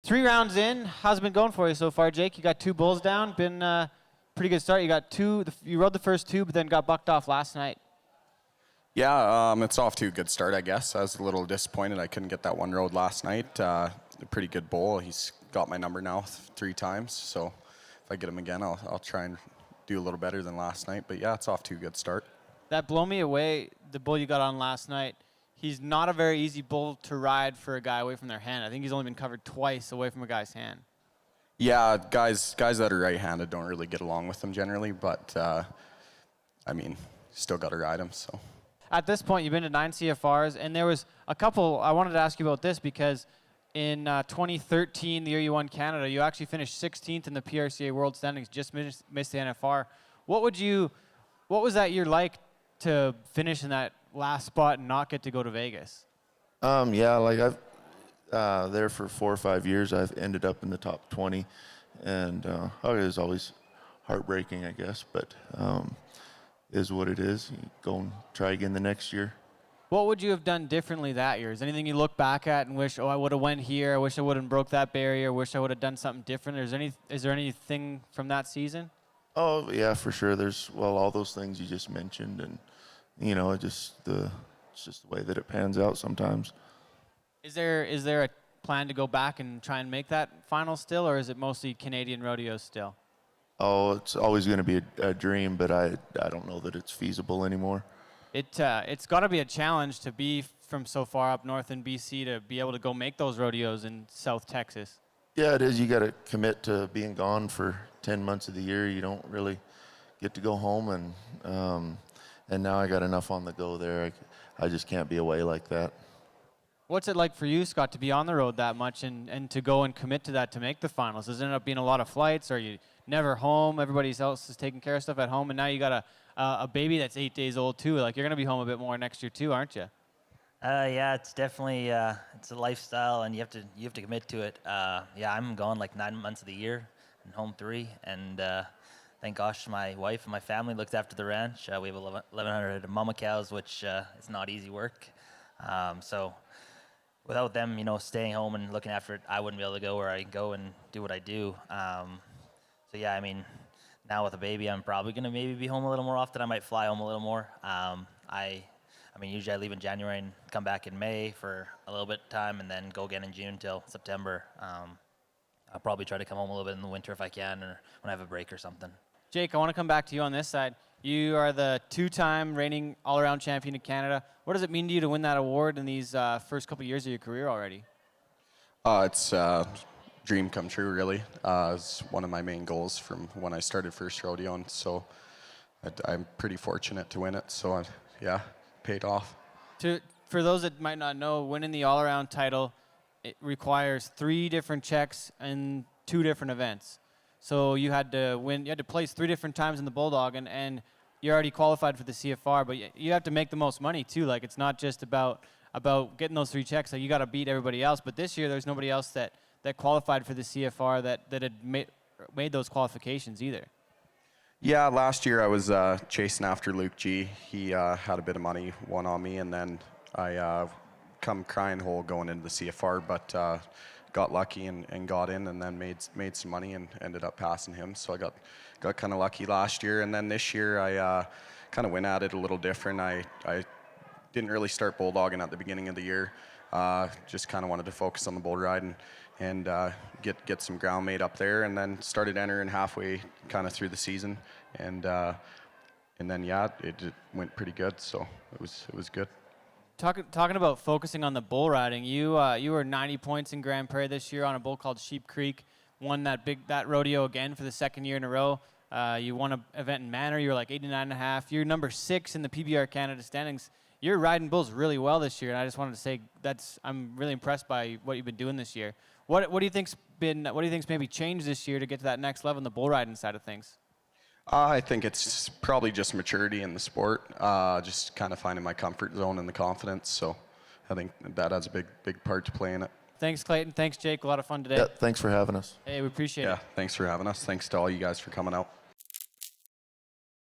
3 rounds in, how's it been going for you so far, Jake? You got 2 bulls down. Been pretty good start. You got 2. You rode the first 2, but then got bucked off last night. Yeah, it's off to a good start, I guess. I was a little disappointed I couldn't get that one rode last night. A pretty good bull. He's got my number now 3 times, so if I get him again, I'll try and do a little better than last night. But yeah, it's off to a good start. That Blow Me Away, the bull you got on last night, he's not a very easy bull to ride for a guy away from their hand. I think he's only been covered twice away from a guy's hand. Yeah, guys that are right-handed don't really get along with them generally, but I mean, still got to ride him, so. At this point, you've been to 9 CFRs, and there was a couple. I wanted to ask you about this because in 2013, the year you won Canada, you actually finished 16th in the PRCA World Standings, just missed the NFR. What was that year like to finish in that last spot and not get to go to Vegas? Yeah, like I've there for 4 or 5 years. I've ended up in the top 20, and it was always heartbreaking, I guess, but is what it is. You go and try again the next year. What would you have done differently that year? Is there anything you look back at and wish, I would have went here, I wish I would have broke that barrier, wish I would have done something different? Is there anything from that season? Oh, yeah, for sure. There's, all those things you just mentioned, and, it's just the way that it pans out sometimes. Is there a plan to go back and try and make that final still, or is it mostly Canadian rodeos still? Oh, it's always going to be a dream, but I don't know that it's feasible anymore. It's got to be a challenge to be from so far up north in BC to be able to go make those rodeos in South Texas. Yeah, it is. You got to commit to being gone for 10 months of the year. You don't really get to go home, and now I got enough on the go there. I just can't be away like that. What's it like for you, Scott, to be on the road that much and to go and commit to that to make the finals? Does it end up being a lot of flights? Are you never home? Everybody else is taking care of stuff at home, and now you got a baby that's 8 days old too. Like, you're going to be home a bit more next year too, aren't you? Yeah, it's definitely it's a lifestyle, and you have to commit to it. Yeah, I'm gone like 9 months of the year and home 3, and thank gosh my wife and my family looked after the ranch. We have 1,100 mama cows, which is not easy work. So without them, staying home and looking after it, I wouldn't be able to go where I go and do what I do. So yeah, I mean, now with a baby, I'm probably gonna maybe be home a little more often. I might fly home a little more. I mean, usually I leave in January and come back in May for a little bit of time, and then go again in June till September. I'll probably try to come home a little bit in the winter if I can, or when I have a break or something. Jake, I want to come back to you on this side. You are the 2-time reigning all-around champion of Canada. What does it mean to you to win that award in these first couple years of your career already? It's a dream come true, really. It's one of my main goals from when I started first rodeo, and so I'm pretty fortunate to win it. So, yeah, paid off. For those that might not know, winning the all-around title, it requires 3 different checks and 2 different events. So you had to place 3 different times in the Bulldog, and you're already qualified for the CFR, but you have to make the most money too. Like, it's not just about getting those 3 checks. Like, you got to beat everybody else. But this year, there's nobody else that qualified for the CFR that had made those qualifications either. Yeah, last year I was chasing after Luke G. He had a bit of money won on me, and then I come crying whole going into the CFR, but got lucky and got in, and then made some money and ended up passing him. So I got kind of lucky last year, and then this year I kind of went at it a little different. I didn't really start bulldogging at the beginning of the year. Just kind of wanted to focus on the bull riding and get some ground made up there, and then started entering halfway kind of through the season, and then yeah, it went pretty good. So it was good. Talking about focusing on the bull riding, you were 90 points in Grand Prairie this year on a bull called Sheep Creek. Won that rodeo again for the 2nd year in a row. You won an event in Manor. You were like 89.5. You're number 6 in the PBR Canada standings. You're riding bulls really well this year, and I just wanted to say I'm really impressed by what you've been doing this year. What do you think's maybe changed this year to get to that next level in the bull riding side of things? I think it's probably just maturity in the sport, just kind of finding my comfort zone and the confidence. So I think that has a big part to play in it. Thanks, Clayton. Thanks, Jake. A lot of fun today. Yeah, thanks for having us. Hey, we appreciate it. Yeah, thanks for having us. Thanks to all you guys for coming out.